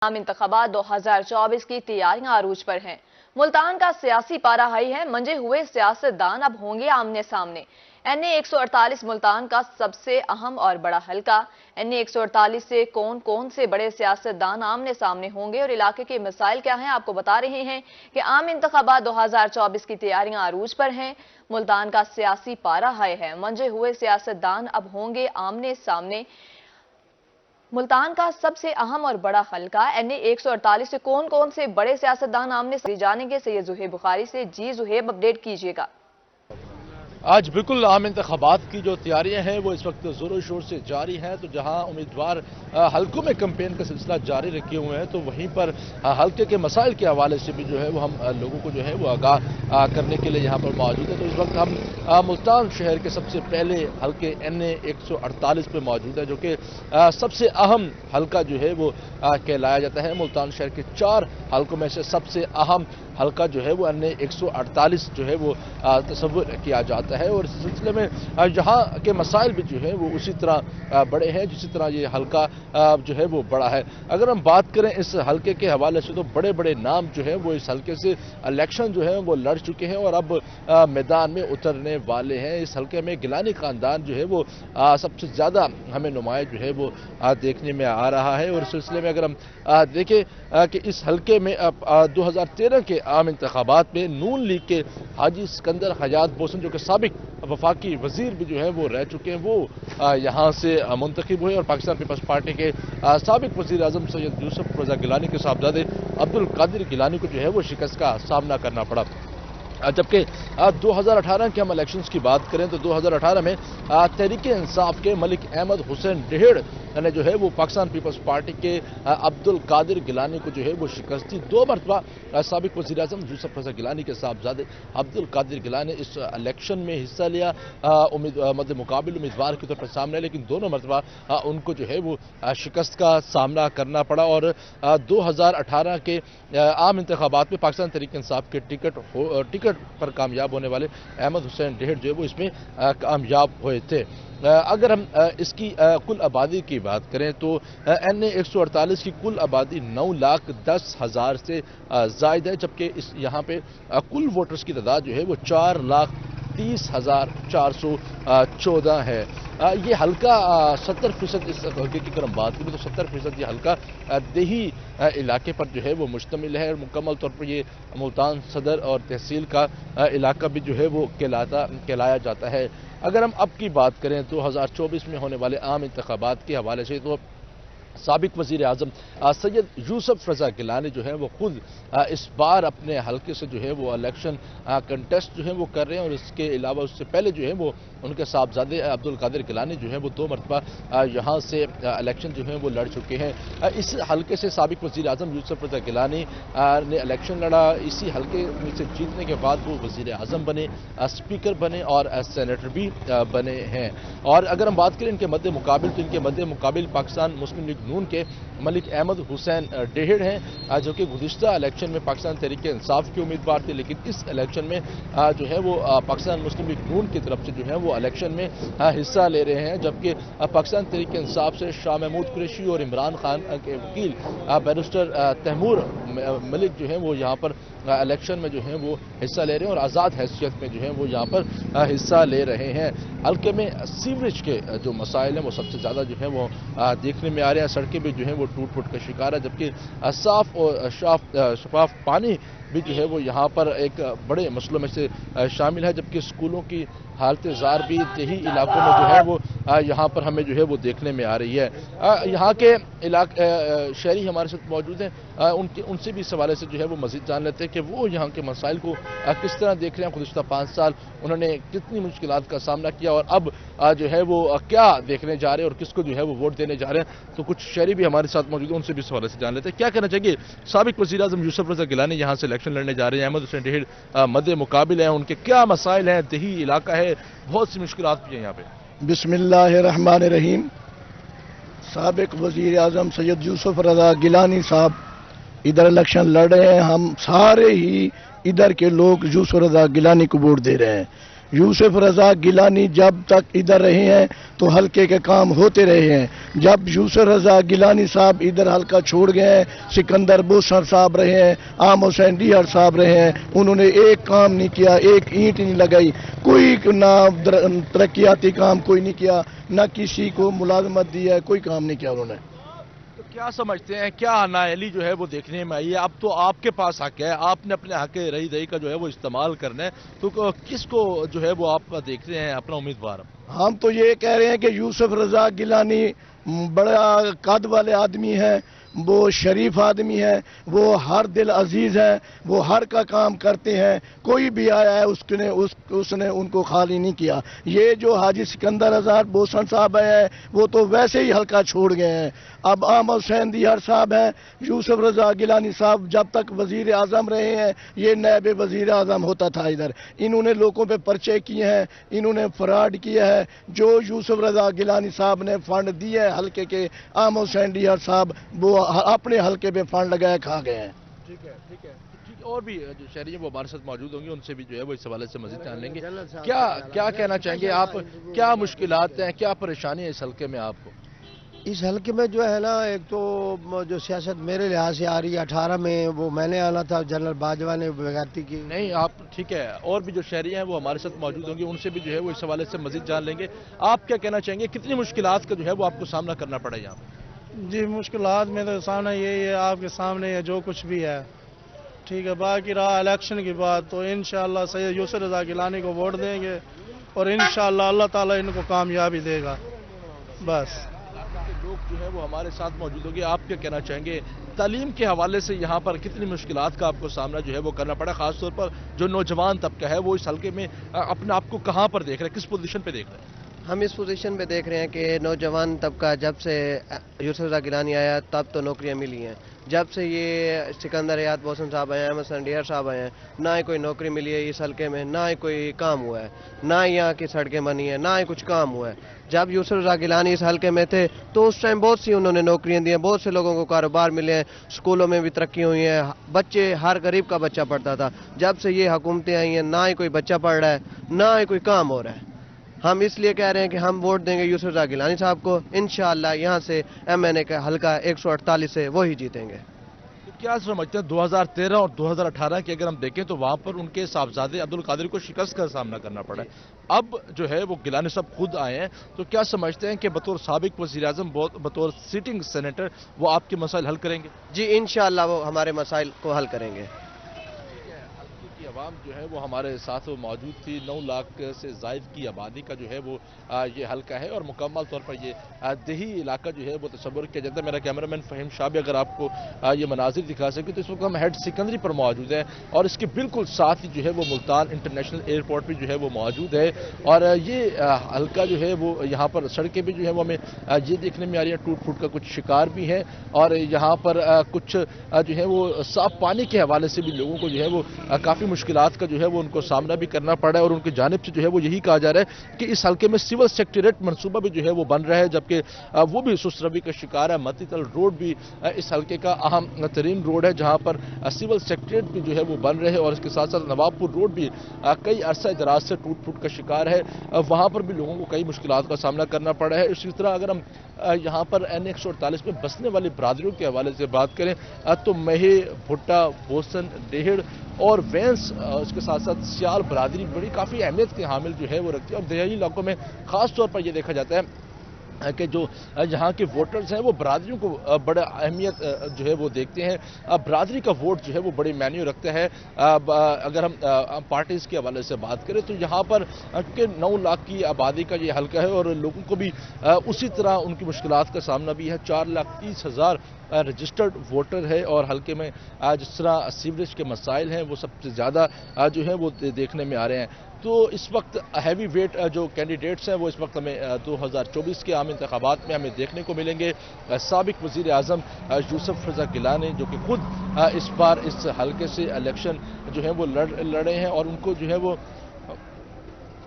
आम इंतखाबात 2024 की तैयारियां अरूज पर हैं। मुल्तान का सियासी पारा हाई है। मंजे हुए सियासतदान अब होंगे आमने सामने। NA 148 मुल्तान का सबसे अहम और बड़ा हलका। NA 148 से कौन कौन से बड़े सियासतदान आमने सामने होंगे और इलाके के मसाइल क्या हैं, आपको बता रहे हैं कि आम इंतखाबात 2024 की तैयारियां अरूज पर हैं। मुल्तान का सियासी पारा हाई है। मंजे हुए सियासतदान अब होंगे आमने सामने। मुल्तान का सबसे अहम और बड़ा हलका NA 148 से कौन कौन से बड़े सियासतदान आमने सामने जानेंगे। सैयद जुहेब बुखारी से। जी जुहेब, अपडेट कीजिएगा। आज बिल्कुल आम इंतखाबात की जो तैयारियां हैं वो इस वक्त ज़ोरों शोर से जारी हैं। तो जहां उम्मीदवार हल्कों में कैंपेन का सिलसिला जारी रखे हुए हैं, तो वहीं पर हल्के के मसाइल के हवाले से भी जो है वो हम लोगों को जो है वो आगाह करने के लिए यहाँ पर मौजूद है। तो इस वक्त हम मुल्तान शहर के सबसे पहले हल्के NA 148 पे मौजूद है, जो कि सबसे अहम हल्का जो है वो कहलाया जाता है। मुल्तान शहर के 4 हल्कों में से सबसे अहम हल्का जो है वो NA 148 जो है वो तस्वुर किया जाता है। और इस सिलसिले में यहाँ के मसाइल भी जो है वो उसी तरह बड़े हैं जिसी तरह ये हल्का जो है वो बड़ा है। अगर हम बात करें इस हल्के के हवाले से, तो बड़े बड़े नाम जो है वो इस हल्के से इलेक्शन जो है वो लड़ चुके हैं और अब मैदान में उतरने वाले हैं। इस हल्के में गिलानी खानदान जो है वो सबसे ज़्यादा हमें नुमाया जो है वो देखने में आ रहा है। और इस सिलसिले में अगर हम देखें कि इस हल्के में 2013 के आम इंतखाबात में नून लीग के हाजी सिकंदर हयात बोसन, जो कि साबिक वफाकी वजीर भी जो है वो रह चुके हैं, वो यहाँ से मुंतखब हुए और पाकिस्तान पीपल्स पार्टी के साबिक वजीर आजम सैयद यूसुफ रजा गिलानी के साहबजादे अब्दुल कादिर गिलानी को जो है वो शिकस्त का सामना करना पड़ा। जबकि 2018 के हम इलेक्शंस की बात करें तो 2018 में तहरीक इंसाफ के मलिक अहमद हुसैन डेहड़ ने जो है वो पाकिस्तान पीपल्स पार्टी के अब्दुल कादिर गिलानी को जो है वो शिकस्त दी। 2 मरतबा साबिक वज़ीर आज़म यूसुफ रज़ा गिलानी के साहबजादे अब्दुल कादिर गिलानी इस इलेक्शन में हिस्सा लिया, मद्दे मुकाबिल उम्मीदवार के तौर पर सामने, लेकिन दोनों मरतबा उनको जो है वो शिकस्त का सामना करना पड़ा। और 2018 के आम इंतखाबात में पाकिस्तान तहरीक इंसाफ के टिकट पर कामयाब होने वाले अहमद हुसैन डेहड़ जो है वो इसमें कामयाब हुए थे। अगर हम इसकी कुल आबादी की बात करें तो NA 148 की कुल आबादी 9,10,000 से ज़ायद है, जबकि इस यहाँ पे कुल वोटर्स की तादाद जो है वो 4,30,414 है। ये हल्का 70% इस हल्के की अगर हम बात करें तो 70% ये हल्का देही इलाके पर जो है वो मुश्तमिल है। और मुकम्मल तौर पर ये मुल्तान सदर और तहसील का इलाका भी जो है वो कहलाया जाता है। अगर हम अब की बात करें 2024 में होने वाले आम इंतखाबात के हवाले से, तो साबिक वज़ीर आज़म सैयद यूसुफ रज़ा गिलानी जो है वो खुद इस बार अपने हल्के से जो है वो इलेक्शन कंटेस्ट जो है वो कर रहे हैं। और इसके अलावा उससे पहले जो है वो उनके साहबजादे अब्दुल कादिर गिलानी जो है वो 2 मरतबा यहाँ से इलेक्शन जो है वो लड़ चुके हैं। इस हल्के से साबिक वज़ीर आज़म यूसुफ रज़ा गिलानी ने इलेक्शन लड़ा। इसी हल्के में से जीतने के बाद वो वज़ीर आज़म बने, स्पीकर बने और सेनेटर भी बने हैं। और अगर हम बात करें इनके मद्दे मुकाबिल, तो इनके मद्दे मुकाबिल पाकिस्तान मुस्लिम लीग नून के मलिक अहमद हुसैन डेहड़ हैं, जो कि गुज़िश्ता इलेक्शन में पाकिस्तान तहरीक इंसाफ के उम्मीदवार थे, लेकिन इस इलेक्शन में जो है वो पाकिस्तान मुस्लिम लीग नून की तरफ से जो है वो इलेक्शन में हिस्सा ले रहे हैं। जबकि पाकिस्तान तहरीक इंसाफ से शाह महमूद कुरैशी और इमरान खान के वकील बैरिस्टर तैमूर मलिक जो है वो यहाँ पर इलेक्शन में जो है वो हिस्सा ले रहे हैं और आज़ाद हैसियत में जो है वो यहाँ पर हिस्सा ले रहे हैं। हल्के में सीवरेज के जो मसाइल हैं वो सबसे ज़्यादा जो है वो देखने में आ रहे हैं। सड़कें भी जो हैं वो टूट फूट का शिकार है, जबकि साफ और शफाफ पानी भी जो है वो यहाँ पर एक बड़े मसलों में से शामिल है। जबकि स्कूलों की हालत ज़ार भी देही इलाकों में जो है वो यहाँ पर हमें जो है वो देखने में आ रही है। यहाँ के शहरी हमारे साथ मौजूद हैं, उनसे भी इस हवाले से जो है वो मज़ीद जान लेते हैं कि वो यहाँ के मसाइल को किस तरह देख रहे हैं। गुज़िश्ता 5 साल उन्होंने कितनी मुश्किलात का सामना किया और अब जो है वो क्या देखने जा रहे हैं और किसको जो है वो वोट देने जा रहे हैं। तो कुछ शहरी भी हमारे साथ मौजूद हैं, उनसे भी इस हवाले से जान लेते हैं। क्या कहना चाहिए? साबिक वज़ीर आज़म यूसुफ रज़ा गिलानी यहाँ से इलेक्शन लड़ने जा रहे हैं, अहमद हुसैन डेहड़ मद्दे मुकाबिल हैं, उनके क्या मसाइल हैं? देही इलाका है, बहुत सी मुश्किलात भी हैं यहाँ पे। बिस्मिल्लाहिर्रहमानिर्रहीम। साबिक वज़ीर आज़म सैयद यूसुफ रज़ा गिलानी साहब इधर इलेक्शन लड़ रहे हैं। हम सारे ही इधर के लोग यूसुफ रज़ा गिलानी को वोट दे रहे हैं। यूसुफ रजा गिलानी जब तक इधर रहे हैं तो हल्के के काम होते रहे हैं। जब यूसुफ रजा गिलानी साहब इधर हल्का छोड़ गए हैं, सिकंदर बोसर साहब रहे हैं, आम हुसैन डीहर साहब रहे हैं, उन्होंने एक काम नहीं किया, एक ईंट नहीं लगाई, कोई ना तरक्याती काम कोई नहीं किया, ना किसी को मुलाजमत दी है, कोई काम नहीं किया उन्होंने। क्या समझते हैं, क्या नाअहली जो है वो देखने में आई है? अब तो आपके पास हक है, आपने अपने हक रही दही का जो है वो इस्तेमाल करना है, तो किसको जो है वो आप देख रहे हैं अपना उम्मीदवार? हम तो ये कह रहे हैं कि यूसुफ रजा गिलानी बड़ा कद वाले आदमी हैं, वो शरीफ आदमी है, वो हर दिल अजीज है, वो हर का काम करते हैं, कोई भी आया है उसने उनको खाली नहीं किया। ये जो हाजी सिकंदर आजाद बोसन साहब है वो तो वैसे ही हल्का छोड़ गए हैं। अब आम हुसैन डीहर साहब हैं, यूसुफ रजा गिलानी साहब जब तक वजीर आजम रहे हैं, ये नायब वजीर आजम होता था इधर, इन्होंने लोगों पे पर्चे किए हैं, इन्होंने फ्रॉड किया है। जो यूसुफ रजा गिलानी साहब ने फंड दिए है हल्के के, आम हुसैन डीहर साहब वो अपने हल्के पे फंड लगाए खा गए हैं। ठीक है, ठीक है, ठीक। और भी जो शहरी हैं वो हमारे साथ मौजूद होंगे, उनसे भी जो है वो इस हवाले से मजीद जान लेंगे। क्या कहना चाहेंगे आप, क्या मुश्किलात हैं, क्या परेशानी है इस हल्के में आपको? इस हल्के में जो है ना, एक तो जो सियासत मेरे लिहाज से आ रही है, 18 में वो मैंने आना था, जनरल बाजवा ने बेगाती की। नहीं आप ठीक है, और भी जो शहरी हैं वो हमारे साथ मौजूद होंगे, उनसे भी जो है वो इस हवाले से मजीद जान लेंगे। आप क्या कहना चाहेंगे, कितनी मुश्किलात का जो है वो आपको सामना करना पड़ा यहाँ पे? जी मुश्किलात में तो सामना यही है, आपके सामने है जो कुछ भी है, ठीक है। बाकी रहा इलेक्शन की बात, तो इंशाअल्लाह सैयद यूसुफ रजा गिलानी को वोट देंगे और इंशाअल्लाह अल्लाह ताला इनको कामयाबी देगा। बस लोग जो है वो हमारे साथ मौजूद होंगे। आप क्या कहना चाहेंगे, तालीम के हवाले से यहाँ पर कितनी मुश्किलात का आपको सामना जो है वो करना पड़ा? खासतौर पर जो नौजवान तबका है वो इस हल्के में अपने आप को कहाँ पर देख रहे हैं, किस पोजीशन पे देख रहे हैं? हम इस पोजीशन पे देख रहे हैं कि नौजवान तबका जब से यूसुफ रजा गिलानी आया तब तो नौकरियां मिली हैं, जब से ये सिकंदर याद बोसन साहब आए हैं, अहमद हुसैन डीहर साहब आए हैं, ना ही कोई नौकरी मिली है इस हल्के में, ना ही कोई काम हुआ है, ना ही यहाँ की सड़कें बनी हैं, ना ही कुछ काम हुआ है। जब यूसुफ रजा गिलानी इस हल्के में थे तो उस टाइम बहुत सी उन्होंने नौकरियां दी हैं, बहुत से लोगों को कारोबार मिले हैं, स्कूलों में भी तरक्की हुई है, बच्चे हर गरीब का बच्चा पढ़ता था। जब से ये हुकूमतें आई हैं ना ही कोई बच्चा पढ़ रहा है, ना ही कोई काम हो रहा है। हम इसलिए कह रहे हैं कि हम वोट देंगे यूसुफ रजा गिलानी साहब को, इंशाअल्लाह यहाँ से MNA का हल्का 148 से वही जीतेंगे। तो क्या समझते हैं 2013 और 2018 की अगर हम देखें तो वहां पर उनके साहबजादे अब्दुल कादिर को शिकस्त का सामना करना पड़ा है, अब जो है वो गिलानी साहब खुद आए हैं, तो क्या समझते हैं कि बतौर साबिक वज़ीर आज़म, बतौर सिटिंग सेनेटर वो आपके मसाइल हल करेंगे? जी इंशाअल्लाह वो हमारे मसाइल को हल करेंगे। आवाम जो है वो हमारे साथ वो मौजूद थी। 9 लाख से ज़ायद की आबादी का जो है वो ये हल्का है और मुकम्मल तौर पर ये देही इलाका जो है वो तस्वुर किया जाता है। मेरा कैमरामैन फ़हीम शाह भी अगर आपको ये मनाजिर दिखा सके तो इस वक्त हम हेड सिकंदरी पर मौजूद हैं और इसके बिल्कुल साथ ही जो है वो मुल्तान इंटरनेशनल एयरपोर्ट भी जो है वो मौजूद है और ये हल्का जो है वो यहाँ पर सड़कें भी जो है वो हमें ये देखने में आ रही है, टूट फूट का कुछ शिकार भी है और यहाँ पर कुछ जो है वो साफ पानी के हवाले से भी लोगों को जो है वो काफ़ी मुश्किलात का जो है वो उनको सामना भी करना पड़ा है और उनकी जानिब से जो है वो यही कहा जा रहा है कि इस हल्के में सिविल सेक्रेटेरिएट मनसूबा भी जो है वो बन रहा है, जबकि वो भी सुस्त रवि का शिकार है। मतीतल रोड भी इस हल्के का अहम तरीन रोड है जहाँ पर सिविल सेक्रेटेरिएट भी जो है वो बन रहे हैं और इसके साथ साथ नवाबपुर रोड भी कई अरसा दराज से टूट फूट का शिकार है, वहाँ पर भी लोगों को कई मुश्किलात का सामना करना पड़ा है। इसी तरह अगर हम यहाँ पर N148 में बसने वाली बरादरियों के हवाले से बात करें तो मेहे, भुट्टा, बोसन, डेहड़ और वेंस, उसके साथ साथ सियाल बरादरी बड़ी काफ़ी अहमियत के हामिल जो है वो रखती है और देहाती इलाकों में ख़ास तौर पर यह देखा जाता है कि जो यहाँ के वोटर्स हैं वो बरादरियों को बड़ा अहमियत जो है वो देखते हैं। बरादरी का वोट जो है वो बड़ी मैन्यू रखता है। अगर हम पार्टीज़ के हवाले से बात करें तो यहाँ पर के 9 लाख की आबादी का ये हल्का है और लोगों को भी उसी तरह उनकी मुश्किलात का सामना भी है। 4,30,000 रजिस्टर्ड वोटर है और हल्के में जिस तरह सीवरेज के मसाइल हैं वो सबसे ज़्यादा जो है वो देखने में आ रहे हैं। तो इस वक्त हैवी वेट जो कैंडिडेट्स हैं वो इस वक्त हमें 2024 के आम इंतखाबात में हमें देखने को मिलेंगे। साबिक वज़ीर आज़म यूसुफ रज़ा गिलानी जो कि खुद इस बार इस हल्के से इलेक्शन जो है वो लड़े हैं और उनको जो है वो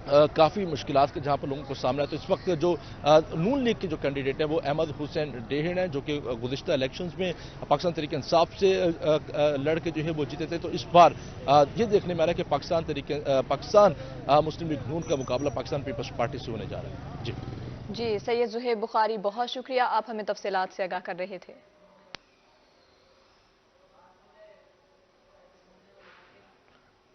काफ़ी मुश्किलात के जहाँ पर लोगों को सामना है। तो इस वक्त जो नून लीग के जो कैंडिडेट है वो अहमद हुसैन डेहिन है, जो कि गुज़िश्ता इलेक्शंस में पाकिस्तान तहरीक इंसाफ से लड़के जो है वो जीते थे। तो इस बार ये देखने में आ रहा है कि पाकिस्तान मुस्लिम लीग नून का मुकाबला पाकिस्तान पीपल्स पार्टी से होने जा रहा है। जी सैयद ज़ुहैब बुखारी, बहुत शुक्रिया, आप हमें तफसीलात से आगाह कर रहे थे।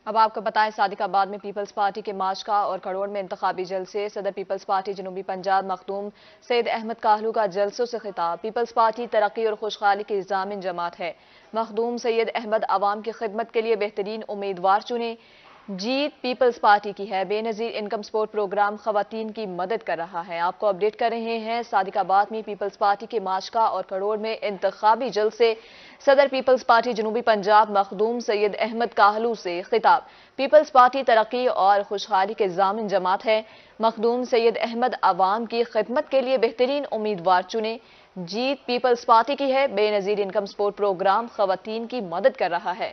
अब आपको बताएं, सादिकाबाद में पीपल्स पार्टी के माशका और खड़ोड़ में इंतखाबी जलसे। सदर पीपल्स पार्टी जनूबी पंजाब मखदूम सैयद अहमद काहलू का जलसों से खिताब। पीपल्स पार्टी तरक्की और खुशहाली की ज़ामिन जमात है। मखदूम सैयद अहमद आवाम की खिदमत के लिए बेहतरीन उम्मीदवार चुने। जीत पीपल्स पार्टी की है। बेनजीर इनकम सपोर्ट प्रोग्राम खवातीन की मदद कर रहा है। आपको अपडेट कर रहे हैं, सादिकाबाद में पीपल्स पार्टी के माशका और खड़ोड़ में इंतखाबी जलसे। सदर पीपल्स पार्टी जनूबी पंजाब मखदूम सैयद अहमद काहलू से खिताब। पीपल्स पार्टी तरक्की और खुशहाली के ज़ामिन जमात है। मखदूम सैयद अहमद आवाम की खिदमत के लिए बेहतरीन उम्मीदवार चुने। जीत पीपल्स पार्टी की है। बेनजीर इनकम सपोर्ट प्रोग्राम खवातीन की मदद कर रहा है।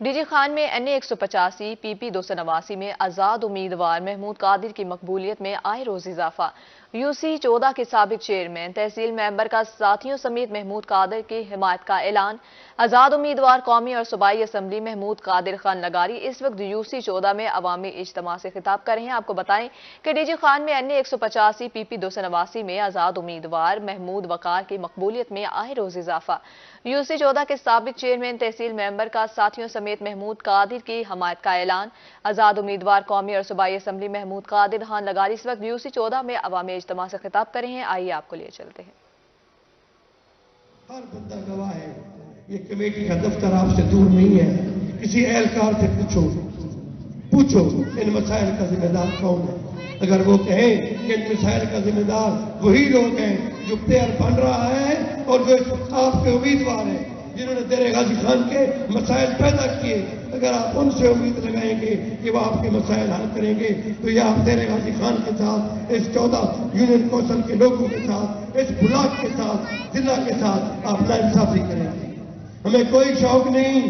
डीजी खान में NA 185, PP 289 में आज़ाद उम्मीदवार महमूद कादिर की मकबूलियत में आए रोज इजाफा। UC 14 के साबिक चेयरमैन तहसील मेंबर का साथियों समेत महमूद कादिर की हिमायत का ऐलान। आज़ाद उम्मीदवार कौमी और सूबाई असम्बली महमूद कादिर खान लगारी इस वक्त UC 14 में अवामी इज्तिमा से खिताब कर रहे हैं। आपको बताएं कि डीजी खान में NA 185, PP 289 में आज़ाद उम्मीदवार महमूद वकार की मकबूलियत में आए रोज इजाफा। UC 14 के साबिक चेयरमैन तहसील मेंबर का साथियों समेत महमूद कादिर की हमायत का ऐलान। आज़ाद उम्मीदवार कौमी और सूबाई असम्बली महमूद कादिर खान लगारी इस वक्त UC 14 में अवामी इज्तिमा से खिताब कर रहे हैं। आइए आपको लिए चलते हैं। हर बंदा गवाह है, ये कमेटी का दफ्तर आपसे दूर नहीं है। किसी एहलकार से पूछो इन मसाइल का जिम्मेदार कौन है। अगर वो कहें कि इन मसाइल का जिम्मेदार वही लोग हैं जो प्लेयर बन रहा है और जो आपके उम्मीदवार हैं जिन्होंने देर गाजी खान के मसाइल पैदा किए, अगर आप उनसे उम्मीद लगाएंगे कि वो आपके मसाइल हल करेंगे तो ये आप देर गाजी खान के साथ, इस 14 यूनियन कौंसिल के लोगों के साथ, इस ब्लॉक के साथ, जिला के साथ आप नाइंसाफी करेंगे। हमें कोई शौक नहीं,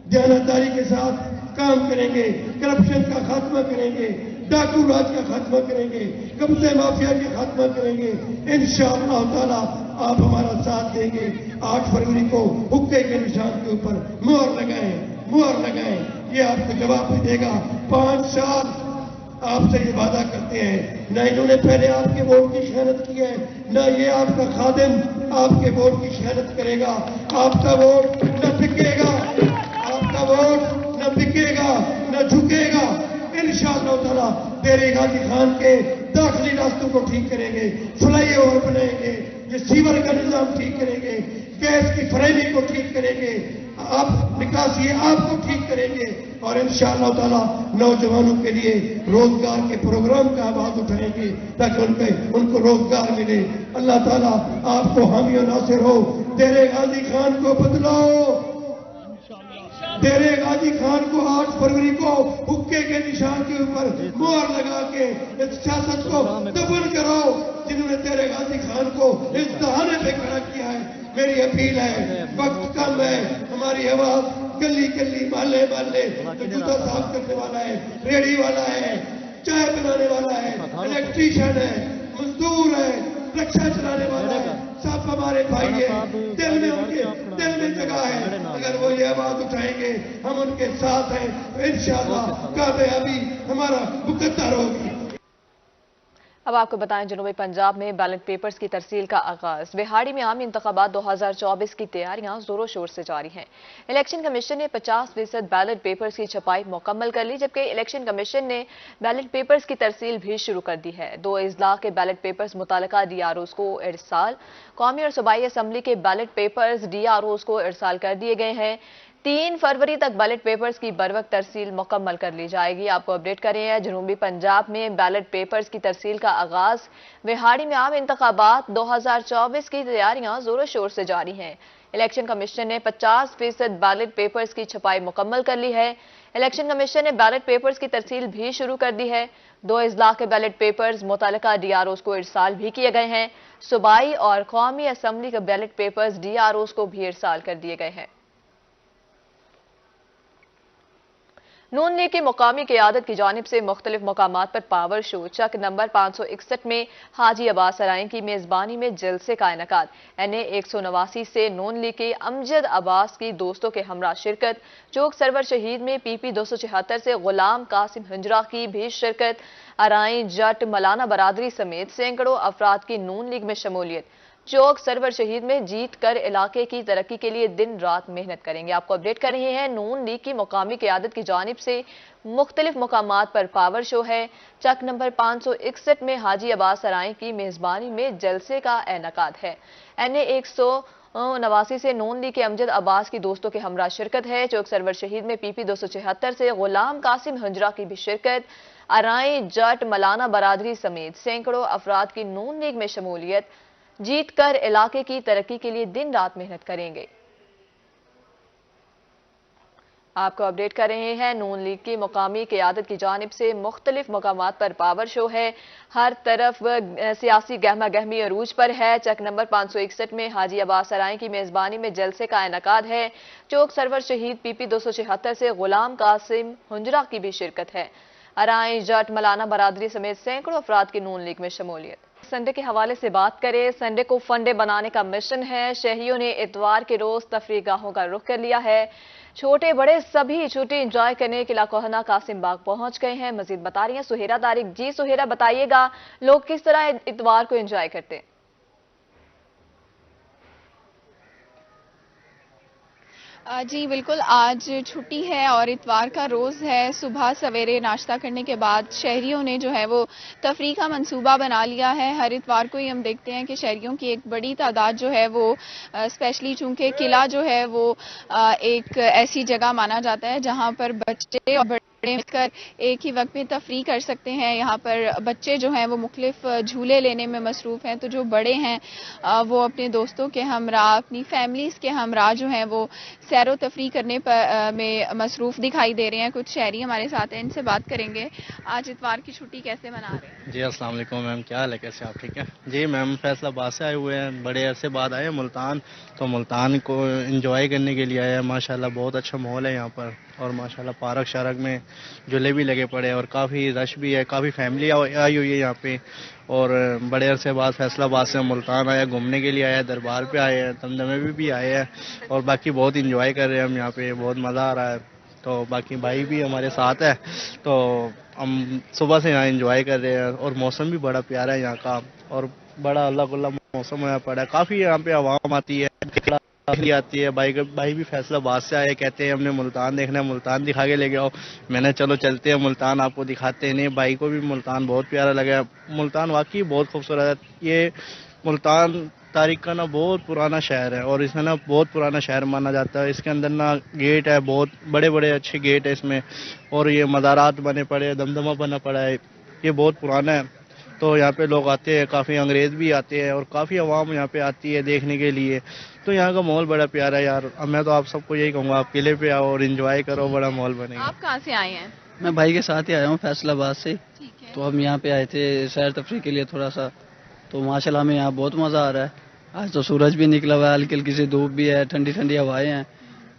दयानतदारी के साथ काम करेंगे, करप्शन का खात्मा करेंगे, डाकू राज का खात्मा करेंगे, कब्जे माफिया का खात्मा करेंगे। इंशाअल्लाह ताला आप हमारा साथ देंगे। 8 फरवरी को हुक्के के निशान के ऊपर मुहर लगाएं। ये आपको जवाब भी देगा। 5 साल आपसे ये वादा करते हैं, न इन्होंने पहले आपके वोट की खयानत की है, न ये आपका खादिम आपके वोट की खयानत करेगा। आपका वोट न बिकेगा, आपका वोट न बिकेगा, न झुकेगा। इंशाअल्लाह ताला तेरे गाजी खान के दाखिली रास्तों को ठीक करेंगे, फ्लाईओवर बनाएंगे, ये सीवर का निजाम ठीक करेंगे, गैस की फरहमी को ठीक करेंगे, आप निकासी आपको ठीक करेंगे और इंशाअल्लाह ताला नौजवानों के लिए रोजगार के प्रोग्राम का आवाज उठाएंगे ताकि उनको रोजगार मिले। अल्लाह ताला आपको हामी और नासिर हो। तेरे गाजी खान को बदलाओ। तेरे गाजी खान को 8 फरवरी को हुक्के के निशान के ऊपर मुहर लगा के इस सियासत को दफन कराओ जिन्होंने तेरे गाजी खान को इस दहाने पे खड़ा किया है। मेरी अपील है, वक्त कम है, हमारी आवाज गली गली मोहल्ले मोहल्ले जो जूता साफ करने वाला है, रेडी वाला है, चाय बनाने वाला है, इलेक्ट्रीशियन है, मजदूर है, रिक्शा चलाने वाला है, सब हमारे भाई है। दिल में उनके दिल में जगह है। अगर वो ये आवाज उठाएंगे हम उनके साथ हैं तो इंशाअल्लाह कामयाबी हमारा मुकद्दर होगी। अब आपको बताएं, जनूबी पंजाब में बैलेट पेपर्स की तरसील का आगाज। बिहाड़ी में आम इंतखाबात 2024 की तैयारियां जोरों शोर से जारी हैं। इलेक्शन कमीशन ने 50% बैलेट पेपर्स की छपाई मुकम्मल कर ली, जबकि इलेक्शन कमीशन ने बैलेट पेपर्स की तरसील भी शुरू कर दी है। 2 अजला के बैलेट पेपर्स मुतालिका DROs को इरसाल। कौमी और सूबाई असम्बली के बैलेट पेपर्स DROs को इरसाल कर दिए गए हैं। 3 फरवरी तक बैलेट पेपर्स की बरवक्त तरसील मुकम्मल कर ली जाएगी। आपको अपडेट कर रहे हैं, जनूबी पंजाब में बैलेट पेपर्स की तरसील का आगाज। बिहाड़ी में आम इंतखाबात 2024 की तैयारियां जोरों शोर से जारी हैं। इलेक्शन कमीशन ने 50% बैलेट पेपर्स की छपाई मुकम्मल कर ली है। इलेक्शन कमीशन ने बैलेट पेपर्स की तरसील भी शुरू कर दी है। 2 अजला के बैलेट पेपर्स मुतल्लिका DROs को इरसाल भी किए गए हैं। सूबाई और कौमी असम्बली के बैलेट पेपर्स DROs को भी इरसाल कर दिए गए हैं। नून लीग की मुकामी क़यादत की जानिब से मुख्तलिफ मकामात पर पावर शो चक नंबर 561 में हाजी अब्बास सराई की मेज़बानी में जलसे का इनेकाद। NA 189 से नून लीग के अमजद अब्बास की दोस्तों के हमरा शिरकत। चौक सरवर शहीद में PP 276 से गुलाम कासिम हिंजरा की भी शिरकत। अराई जट मलाना बरादरी समेत सैकड़ों अफराद की नून लीग में शमूलियत। चौक सरवर शहीद में जीत कर इलाके की तरक्की के लिए दिन रात मेहनत करेंगे। आपको अपडेट कर रहे हैं, नून लीग की मुकामी क़यादत की जानिब से मुख्तलिफ मकामात पर पावर शो है। चक नंबर 561 में हाजी अब्बास सराई की मेज़बानी में जलसे का इनेकाद है। NA 189 से नून लीग के अमजद अब्बास की दोस्तों के हमरा शिरकत है। चौक सरवर शहीद में PP 276 से गुलाम कासिम हिंजरा की भी शिरकत। अराई जट मलाना बरादरी समेत सैकड़ों अफराद की नून लीग में शमूलियत। जीत कर इलाके की तरक्की के लिए दिन रात मेहनत करेंगे। आपको अपडेट कर रहे हैं, नून लीग की मुकामी क़यादत की जानिब से मुख्तलिफ मकामात पर पावर शो है। हर तरफ सियासी गहमा गहमी अरूज पर है। चक नंबर 561 में हाजी अब्बास सराई की मेज़बानी में जलसे का इनेकाद है। चौक सरवर शहीद PP 276 से गुलाम कासिम हिंजरा की भी शिरकत है। अराई जट मलाना बरादरी समेत सैकड़ों अफराद की नून लीग में शमूलियत। संडे के हवाले से बात करें, संडे को फंडे बनाने का मिशन है। शहरियों ने इतवार के रोज तफरीह गाहों का रुख कर लिया है। छोटे बड़े सभी छुट्टी एंजॉय करने के लाकोहना कासिम बाग पहुंच गए हैं। मजीद बता रही हैं सुहेरा तारिक। जी सुहेरा, बताइएगा लोग किस तरह इतवार को एंजॉय करते हैं? जी बिल्कुल, आज छुट्टी है और इतवार का रोज़ है। सुबह सवेरे नाश्ता करने के बाद शहरियों ने जो है वो तफरीह का मंसूबा बना लिया है। हर इतवार को ही हम देखते हैं कि शहरियों की एक बड़ी तादाद जो है वो स्पेशली चूँकि किला जो है वो एक ऐसी जगह माना जाता है जहाँ पर बच्चे और बड़े मिलकर एक ही वक्त में तफरीह कर सकते हैं। यहाँ पर बच्चे जो हैं वो मुख्तलिफ झूले लेने में मसरूफ़ हैं, तो जो बड़े हैं वो अपने दोस्तों के हमरा, अपनी फैमिलीज़ के हमरा जो हैं वो सैरो तफरीह करने पर में मसरूफ़ दिखाई दे रहे हैं। कुछ शहरी हमारे साथ हैं, इनसे बात करेंगे। आज इतवार की छुट्टी कैसे मना रहे हैं? जी अस्सलाम वालेकुम मैम, क्या हाल है, कैसे आप? ठीक है जी मैम, फैसलाबाद से आए हुए हैं, बड़े अरसे बाद आए हैं मुल्तान, तो मुल्तान को एंजॉय करने के लिए आए हैं। माशाल्लाह बहुत अच्छा माहौल है यहाँ पर, और माशाल्लाह पार्क शारक में झूले भी लगे पड़े हैं और काफ़ी रश भी है, काफ़ी फैमिली आई हुई है यहाँ पे। और बड़े अरसे बाद फैसलाबाद से मुल्तान आया, घूमने के लिए आया, दरबार पे आए हैं, दमदमे भी आए हैं, और बाकी बहुत इंजॉय कर रहे हैं हम यहाँ पे, बहुत मज़ा आ रहा है। तो बाकी भाई भी हमारे साथ है, तो हम सुबह से यहाँ एंजॉय कर रहे हैं, और मौसम भी बड़ा प्यारा है यहाँ का, और बड़ा अल्लाह कुल्ला मौसम यहाँ पड़ा है। काफ़ी यहाँ पे आवाम आती है, आती है। भाई भी फैसलाबाद से आए, कहते हैं हमने मुल्तान देखना है, मुल्तान दिखा के ले आओ। मैंने चलो चलते हैं मुल्तान, आपको दिखाते हैं। नहीं, भाई को भी मुल्तान बहुत प्यारा लगा। मुल्तान वाकई बहुत खूबसूरत है। ये मुल्तान तारीख का ना बहुत पुराना शहर है, और इसमें ना बहुत पुराना शहर माना जाता है। इसके अंदर ना गेट है, बहुत बड़े बड़े अच्छे गेट है इसमें, और ये मज़ारात बने पड़े, दमदमा बना पड़ा है, ये बहुत पुराना है। तो यहाँ पे लोग आते हैं, काफ़ी अंग्रेज़ भी आते हैं, और काफ़ी आवाम यहाँ पे आती है देखने के लिए। तो यहाँ का माहौल बड़ा प्यारा है यार। अब मैं तो आप सबको यही कहूँगा, आप किले पे आओ और एंजॉय करो, बड़ा माहौल बनेगा। आप कहाँ से आए हैं? मैं भाई के साथ ही आया हूँ फैसलाबाद से। ठीक है। तो हम यहाँ पे आए थे सैर तफरीह के लिए थोड़ा सा, तो माशाल्लाह हमें यहाँ बहुत मज़ा आ रहा है। आज तो सूरज भी निकला हुआ है, हल्की हल्की सी धूप भी है, ठंडी ठंडी हवाएं हैं,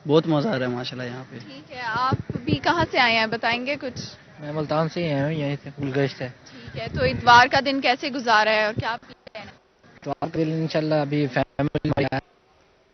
बहुत मज़ा आ रहा है माशाल्लाह यहाँ पे। ठीक है, आप भी कहाँ से आए हैं, बताएंगे कुछ? मैं मुल्तान से ही आया हूँ, यहीं से गुलगश्त है। ठीक है, तो इतवार का दिन कैसे गुजारा है और क्या प्लान है? तो आप इंशाल्लाह अभी फैमिली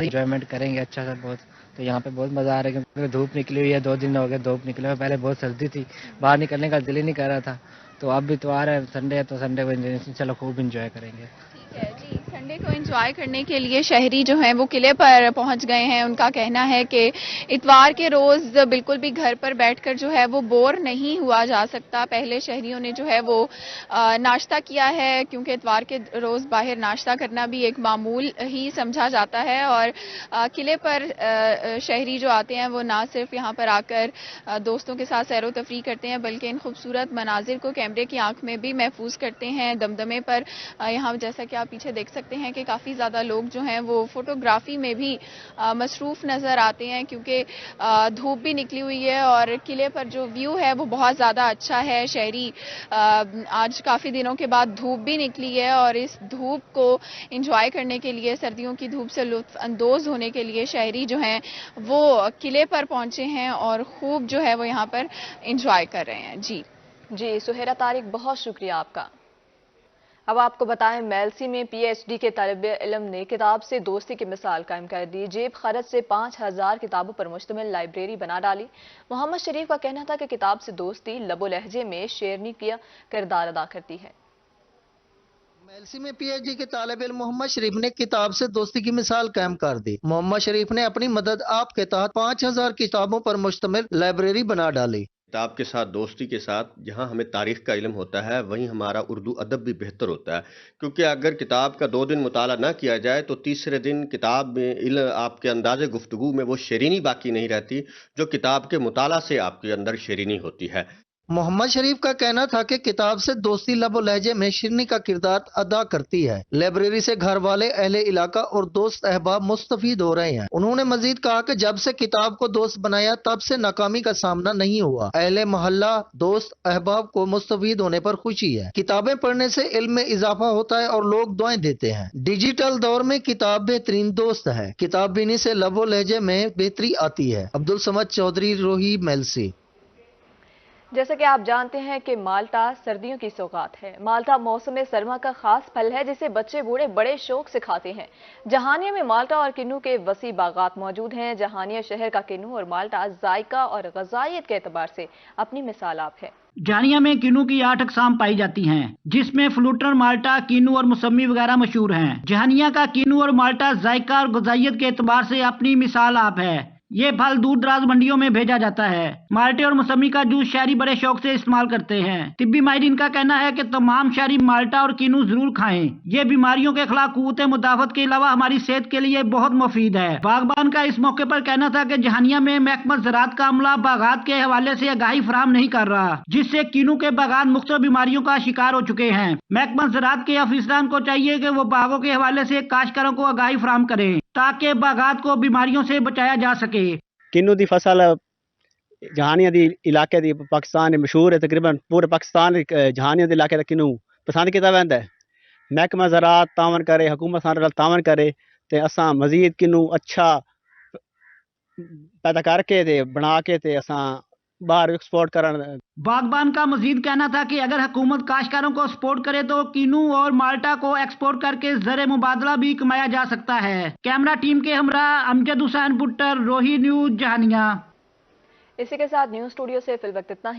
एंजॉयमेंट करेंगे अच्छा सा बहुत। तो यहाँ पे बहुत मज़ा आ रहा है, क्योंकि धूप निकली हुई है, 2 दिन हो गए धूप निकले हुए। पहले बहुत सर्दी थी, बाहर निकलने का दिल ही नहीं कर रहा था। तो अब भी इतवार है, संडे है, तो संडे को इंशाल्लाह खूब इंजॉय करेंगे। ठीक है जी, संडे को एंजॉय करने के लिए शहरी जो हैं वो किले पर पहुंच गए हैं। उनका कहना है कि इतवार के रोज़ बिल्कुल भी घर पर बैठकर जो है वो बोर नहीं हुआ जा सकता। पहले शहरियों ने जो है वो नाश्ता किया है, क्योंकि इतवार के रोज़ बाहर नाश्ता करना भी एक मामूल ही समझा जाता है। और किले पर शहरी जो आते हैं वो ना सिर्फ यहाँ पर आकर दोस्तों के साथ सैरो तफरीह करते हैं, बल्कि इन खूबसूरत मनाजिर को कैमरे की आंख में भी महफूज करते हैं। दमदमे पर यहाँ जैसा कि आप पीछे देख सकते सकते हैं कि काफ़ी ज़्यादा लोग जो हैं वो फोटोग्राफी में भी मसरूफ़ नज़र आते हैं, क्योंकि धूप भी निकली हुई है और किले पर जो व्यू है वो बहुत ज़्यादा अच्छा है। शहरी आज काफ़ी दिनों के बाद धूप भी निकली है और इस धूप को इंजॉय करने के लिए, सर्दियों की धूप से लुत्फ़ अंदोज़ होने के लिए शहरी जो हैं वो किले पर पहुंचे हैं और खूब जो है वो यहाँ पर इंजॉय कर रहे हैं। जी सुहेरा तारिक, बहुत शुक्रिया आपका। अब आपको बताएं, मेलसी में पीएचडी के तालिब इल्म ने किताब से दोस्ती की मिसाल कायम कर दी। जेब खर्च से 5000 किताबों पर मुश्तमिल लाइब्रेरी बना डाली। मोहम्मद शरीफ का कहना था कि किताब से दोस्ती लबो लहजे में शेरनी का किरदार अदा करती है। मेलसी में पीएचडी के तालिब इल्म मोहम्मद शरीफ ने किताब से दोस्ती की मिसाल कायम कर दी। मोहम्मद शरीफ ने अपनी मदद आप के तहत 5000 किताबों पर मुश्तमिल लाइब्रेरी बना डाली। किताब के साथ दोस्ती के साथ जहां हमें तारीख का इल्म होता है, वहीं हमारा उर्दू अदब भी बेहतर होता है, क्योंकि अगर किताब का 2 दिन मुताला ना किया जाए तो तीसरे दिन किताब में आपके अंदाज़े गुफ्तगू में वो शेरीनी बाकी नहीं रहती जो किताब के मुताला से आपके अंदर शेरीनी होती है। मोहम्मद शरीफ का कहना था कि किताब से दोस्ती लबो लहजे में शिरनी का किरदार अदा करती है। लाइब्रेरी से घर वाले, अहले इलाका और दोस्त अहबाब मुस्तफीद हो रहे हैं। उन्होंने मजीद कहा कि जब से किताब को दोस्त बनाया तब से नाकामी का सामना नहीं हुआ। अहले मोहल्ला, दोस्त अहबाब को मुस्तफीद होने पर खुशी है। किताबें पढ़ने से इल्म में इजाफा होता है और लोग दुआएं देते हैं। डिजिटल दौर में किताब बेहतरीन दोस्त है। किताब बीनी से लबो लहजे में बेहतरी आती है। अब्दुल समद चौधरी, रोही, मेलसी। जैसे कि आप जानते हैं कि माल्टा सर्दियों की सौगात है। माल्टा मौसम सरमा का खास फल है जिसे बच्चे बूढ़े बड़े शौक से खाते हैं। जहानिया में माल्टा और किन्नू के वसी बागात मौजूद हैं। जहानिया शहर का किन्नू और माल्टा जायका और गजाइत के एतबार से अपनी मिसाल आप है। जहानिया में किन्नू की 8 अक़साम पाई जाती हैं, जिसमें फ्लूटर, माल्टा, किन्नू और मौसमी वगैरह मशहूर हैं। जहानिया का किन्नू और माल्टा जायका और गजाइत के एतबार से अपनी मिसाल आप है। ये फल दूर दराज मंडियों में भेजा जाता है। माल्टे और मौसमी का जूस शहरी बड़े शौक से इस्तेमाल करते हैं। तिब्बी माहिरीन का कहना है कि तमाम शहरी माल्टा और किन्नू जरूर खाएं। ये बीमारियों के खिलाफ कुव्वत मुदाफत के अलावा हमारी सेहत के लिए बहुत मुफीद है। बागबान का इस मौके पर कहना था कि जहानिया में महकमा ज़राअत का अमला बागात के हवाले से आगाही फराहम नहीं कर रहा, जिससे किन्नू के बागात मुख्तलिफ बीमारियों का शिकार हो चुके हैं। महकमा ज़राअत के अफसरान को चाहिए कि वो बागों के हवाले से काश्तकारों को आगाही फराहम करें ताकि बागात को बीमारियों से बचाया जा सके। किन्नू दी फसल जहानिया दी इलाके दी पाकिस्तान में मशहूर है। तकरीबन पूरे पाकिस्तान जहानिया दे इलाके दा किन्नू पसंद किया वैंदा है। महकमा ज़राअत तावन करे, हुकूमत सारे तावन करे ते असां मजीद किन्नू अच्छा पैदा करके ते बना के ते असां बाहर एक्सपोर्ट करन। बागबान का मजीद कहना था कि अगर हुकूमत काश्तकारों को सपोर्ट करे तो किन्नू और माल्टा को एक्सपोर्ट करके ज़र मुबादला भी कमाया जा सकता है। कैमरा टीम के हमरा अमजद हुसैन पुट्टर, रोही न्यूज़, जहानिया। इसी के साथ न्यूज़ स्टूडियो से फिल वक्त इतना ही।